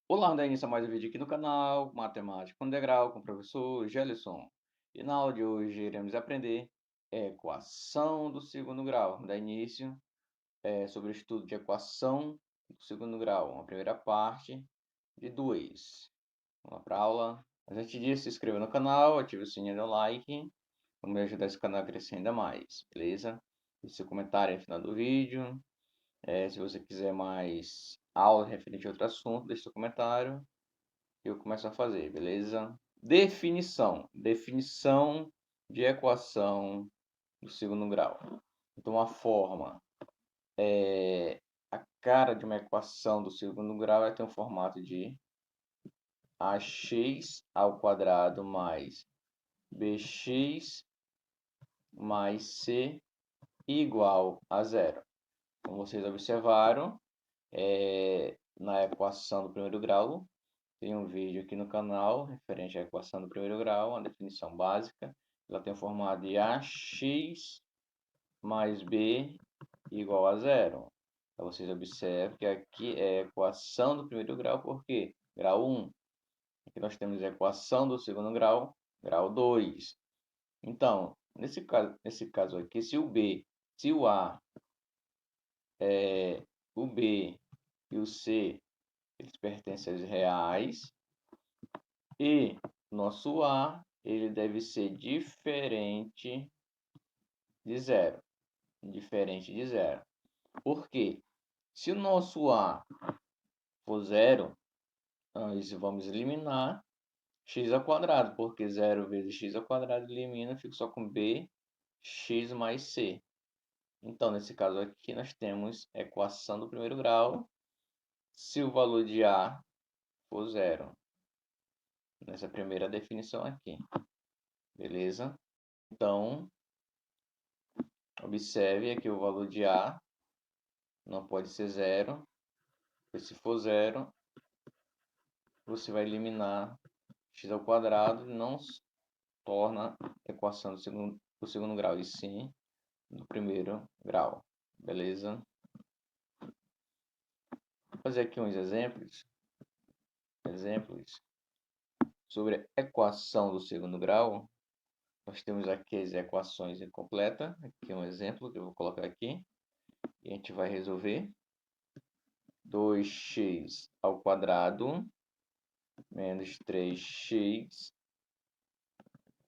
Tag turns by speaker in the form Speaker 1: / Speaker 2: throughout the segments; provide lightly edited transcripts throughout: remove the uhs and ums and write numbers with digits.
Speaker 1: Olá, dando início a mais um vídeo aqui no canal Matemática com Degrau com o professor Gelson. E na aula de hoje iremos aprender equação do segundo grau. Vamos dar início sobre o estudo de equação do segundo grau, uma primeira parte de duas. Vamos lá para a aula. Mas antes disso, se inscreva no canal, ative o sininho do like, para me ajudar esse canal a crescer ainda mais, beleza? Deixe seu comentário no final do vídeo. Se você quiser mais aula referente a outro assunto, deixe seu comentário eu começo a fazer, beleza? Definição. Definição de equação do segundo grau. Então, a forma a cara de uma equação do segundo grau vai ter um formato de ax ao quadrado mais bx mais c igual a zero. Como vocês observaram, na equação do primeiro grau, tem um vídeo aqui no canal referente à equação do primeiro grau, uma definição básica. Ela tem o formato de ax mais b igual a zero. Então, vocês observam que aqui é a equação do primeiro grau, por quê? Grau 1. Aqui nós temos a equação do segundo grau, grau 2. Então, nesse caso aqui, se o A, o B e o C, eles pertencem aos reais, e nosso A ele deve ser diferente de zero. Diferente de zero. Por quê? Se o nosso A for zero, nós vamos eliminar x ao quadrado, porque 0 vezes x ao quadrado elimina, fica só com bx mais c. Então, nesse caso aqui, nós temos a equação do primeiro grau, se o valor de A for zero. Nessa primeira definição aqui. Beleza? Então, observe aqui o valor de A não pode ser zero, porque se for zero, você vai eliminar x ao quadrado e não torna a equação do segundo grau, e sim do primeiro grau. Beleza? Vou fazer aqui uns exemplos sobre a equação do segundo grau. Nós temos aqui as equações incompletas. Aqui um exemplo que eu vou colocar aqui. E a gente vai resolver. 2x ao quadrado menos 3x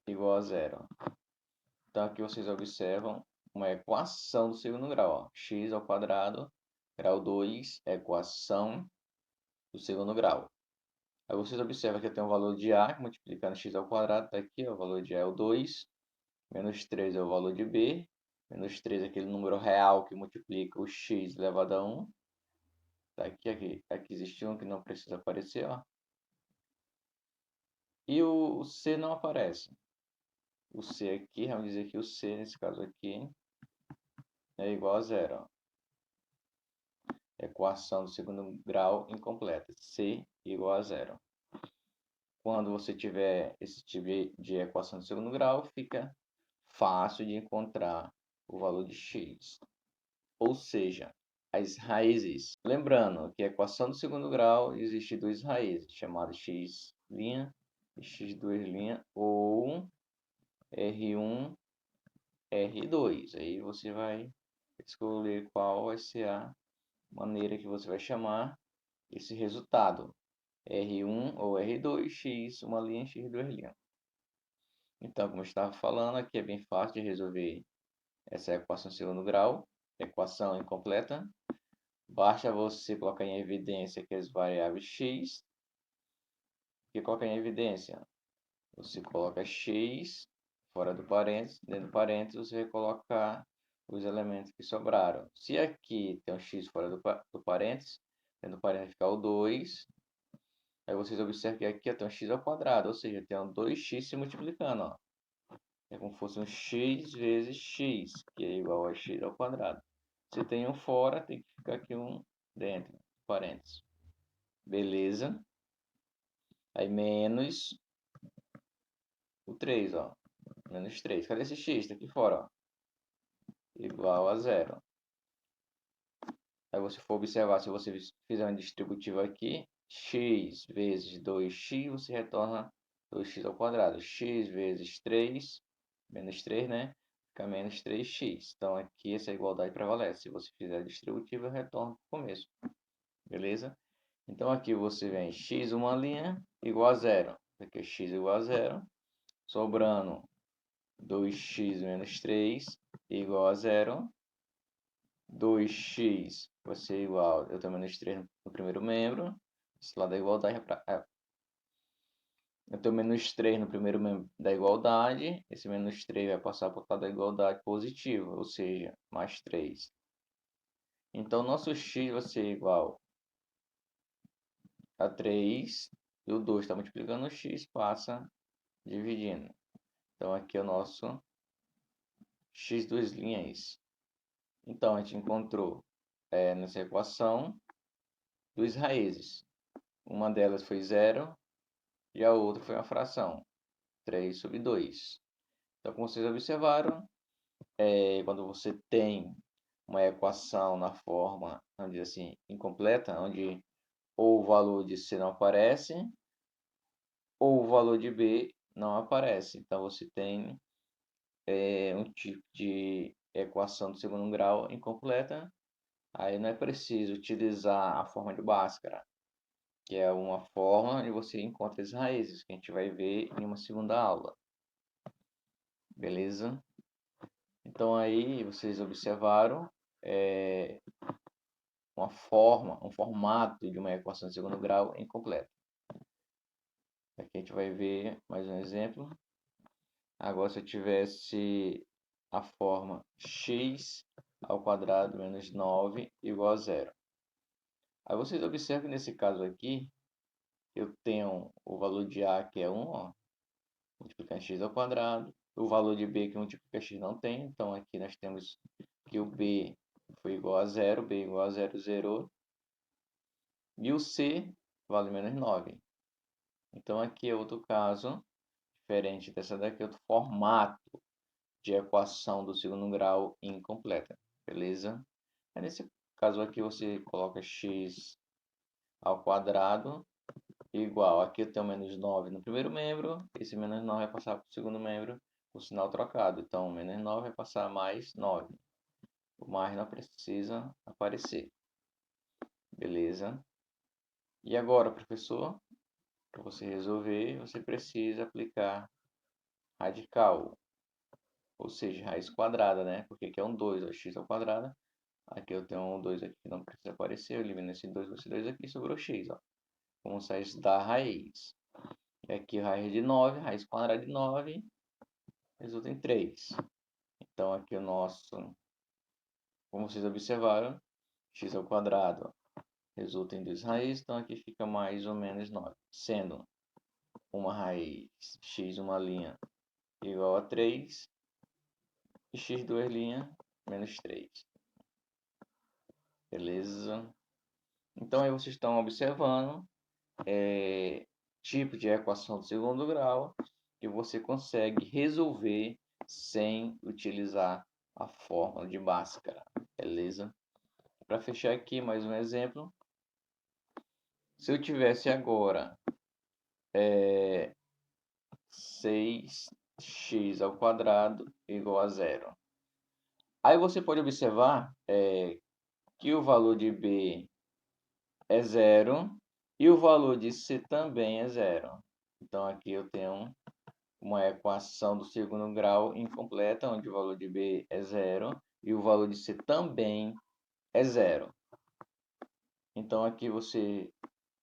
Speaker 1: igual a zero. Então, aqui vocês observam uma equação do segundo grau. Ó. X ao quadrado, grau 2, equação do segundo grau. Aí vocês observam que tem um valor de A, multiplicando x ao quadrado, está aqui, ó, o valor de A é o 2, menos 3 é o valor de B, menos 3 é aquele número real que multiplica o x elevado a 1. Tá aqui existe um que não precisa aparecer, ó. E o C não aparece. O C aqui, vamos dizer que o C, nesse caso aqui, é igual a zero. Ó. Equação do segundo grau incompleta. C igual a zero. Quando você tiver esse tipo de equação do segundo grau, fica fácil de encontrar o valor de x. Ou seja, as raízes. Lembrando que a equação do segundo grau existe duas raízes, chamadas x' e x2', ou R1, R2. Aí você vai escolher qual vai ser a maneira que você vai chamar esse resultado. R1 ou R2, x, uma linha, x2 linha. Então, como eu estava falando, aqui é bem fácil de resolver essa equação de segundo grau. Equação incompleta. Basta você colocar em evidência que as variáveis x, que coloca em evidência, você coloca x fora do parênteses, dentro do parênteses você vai colocar os elementos que sobraram. Se aqui tem um x fora do parênteses, dentro do parênteses vai ficar o 2. Aí vocês observam que aqui tem um x ao quadrado, ou seja, tem um 2x se multiplicando. Ó. É como se fosse um x vezes x, que é igual a x ao quadrado. Se tem um fora, tem que ficar aqui um dentro, parênteses. Beleza? Aí menos o 3, ó. Menos 3. Cadê esse x? Tá aqui fora, ó. Igual a zero. Aí você for observar, se você fizer um distributivo aqui, x vezes 2x, você retorna 2x ao quadrado. X vezes 3, menos 3, né? Fica menos 3x. Então, aqui essa igualdade prevalece. Se você fizer a distributiva, eu retorno para o começo. Beleza? Então, aqui você vem x uma linha igual a zero. Aqui é x igual a zero. Sobrando 2x menos 3 igual a zero. 2x vai ser igual, eu tenho menos 3 no primeiro membro. Esse lado da igualdade eu tenho menos 3 no primeiro membro da igualdade. Esse menos 3 vai passar para o lado da igualdade positiva, ou seja, mais 3. Então, nosso x vai ser igual a 3. E o 2 está multiplicando o x, passa dividindo. Então, aqui é o nosso x duas linhas. Então, a gente encontrou nessa equação duas raízes. Uma delas foi zero e a outra foi uma fração, 3 sobre 2. Então, como vocês observaram, quando você tem uma equação na forma, vamos dizer assim, incompleta, onde ou o valor de C não aparece, ou o valor de B não aparece. Então, você tem um tipo de equação do segundo grau incompleta. Aí não é preciso utilizar a forma de Bhaskara, que é uma forma onde você encontra as raízes, que a gente vai ver em uma segunda aula. Beleza? Então aí vocês observaram uma forma, um formato de uma equação de segundo grau incompleta. Aqui a gente vai ver mais um exemplo. Agora, se eu tivesse a forma x ao quadrado menos 9 igual a zero. Aí vocês observam que nesse caso aqui, eu tenho o valor de a, que é 1, ó, multiplicando x ao quadrado. O valor de b, que multiplica x, não tem. Então, aqui nós temos que o b foi igual a zero, b igual a zero, zerou. E o c vale menos 9. Então, aqui é outro caso, diferente dessa daqui, outro formato de equação do segundo grau incompleta. Beleza? Nesse caso aqui, você coloca x ao quadrado igual. Aqui eu tenho menos 9 no primeiro membro. Esse menos 9 vai passar para o segundo membro com o sinal trocado. Então, menos 9 vai passar a mais 9. O mais não precisa aparecer. Beleza? E agora, professor, para você resolver, você precisa aplicar radical. Ou seja, raiz quadrada, né? Porque aqui é um 2, ó, x ao quadrado. Aqui eu tenho um 2 aqui que não precisa aparecer. Eu elimino esse 2, esse 2 aqui, sobrou x, ó. Vamos sair da raiz. E aqui raiz de 9, raiz quadrada de 9, resulta em 3. Então, aqui o nosso, como vocês observaram, x ao quadrado resulta em 2 raízes, então aqui fica mais ou menos 9. Sendo uma raiz x, uma linha, igual a 3, e x, duas linhas, menos 3. Beleza? Então, aí vocês estão observando tipo de equação do segundo grau que você consegue resolver sem utilizar a fórmula de Bhaskara, beleza? Para fechar aqui mais um exemplo, se eu tivesse agora 6x ao quadrado igual a zero. Aí você pode observar que o valor de B é zero e o valor de C também é zero. Então aqui eu tenho uma equação do segundo grau incompleta, onde o valor de B é zero e o valor de C também é zero. Então, aqui você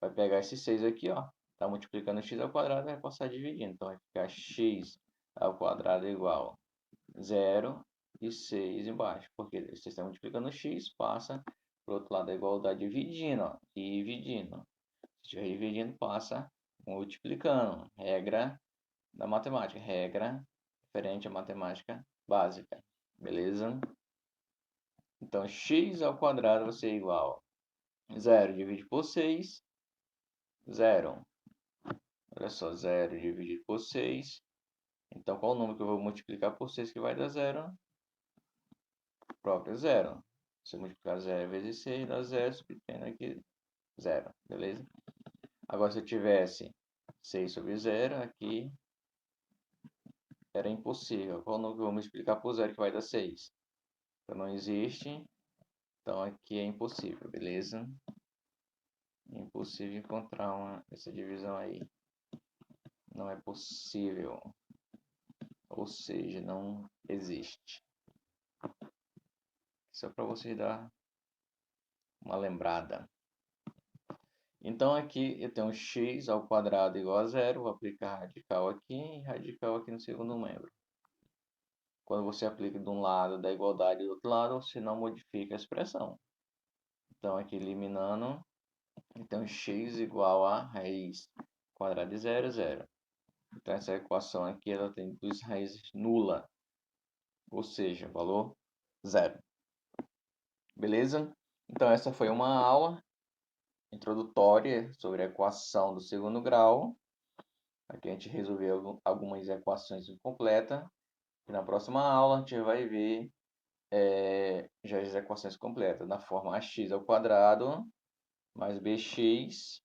Speaker 1: vai pegar esse 6 aqui, ó, tá multiplicando x ao quadrado, vai passar dividindo. Então, vai ficar x ao quadrado igual zero e 6 embaixo. Porque você está multiplicando x, passa para o outro lado da igualdade dividindo, ó, dividindo. Se estiver dividindo, passa multiplicando. Regra da matemática, regra referente à matemática básica, beleza? Então, x ao quadrado vai ser igual a 0 dividido por 6, 0. Olha só, 0 dividido por 6. Então, qual o número que eu vou multiplicar por 6 que vai dar 0? O próprio 0. Se eu multiplicar 0 vezes 6, dá 0, subtendo aqui 0, beleza? Agora, se eu tivesse 6 sobre 0, aqui era impossível. Qual número que eu vou multiplicar por 0 que vai dar 6? Então, não existe. Então, aqui é impossível, beleza? Impossível encontrar essa divisão aí. Não é possível. Ou seja, não existe. Só para vocês dar uma lembrada. Então aqui eu tenho x ao quadrado igual a zero. Vou aplicar radical aqui e radical aqui no segundo membro. Quando você aplica de um lado da igualdade e do outro lado, você não modifica a expressão. Então aqui eliminando, então x igual a raiz quadrada de zero, zero. Então essa equação aqui ela tem duas raízes nula, ou seja, valor zero. Beleza? Então essa foi uma aula introdutória sobre a equação do segundo grau. Aqui a gente resolveu algumas equações incompletas. E na próxima aula a gente vai ver já as equações completas na forma ax ao quadrado mais bx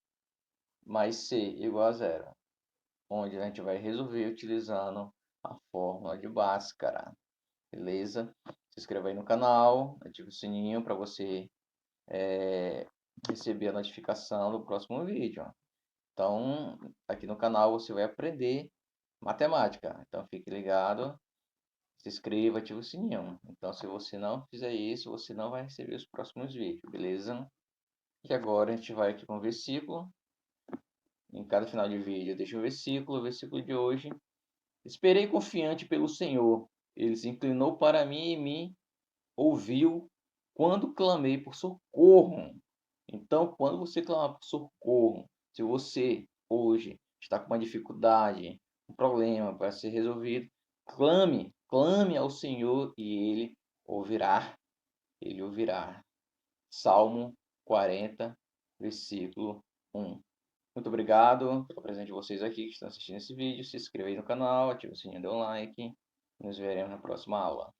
Speaker 1: mais c igual a zero, onde a gente vai resolver utilizando a fórmula de Bhaskara. Beleza? Se inscreva aí no canal, ative o sininho para você receber a notificação do próximo vídeo. Então, aqui no canal você vai aprender matemática. Então, fique ligado, se inscreva, ative o sininho. Então, se você não fizer isso, você não vai receber os próximos vídeos, beleza? E agora a gente vai aqui com o versículo. Em cada final de vídeo eu deixo o versículo de hoje. Esperei confiante pelo Senhor. Ele se inclinou para mim e me ouviu quando clamei por socorro. Então, quando você clamar por socorro, se você hoje está com uma dificuldade, um problema para ser resolvido, clame ao Senhor e ele ouvirá. Ele ouvirá. Salmo 40, versículo 1. Muito obrigado pela presença de vocês aqui que estão assistindo esse vídeo. Se inscreva aí no canal, ative o sininho, dê um like. Nos veremos na próxima aula.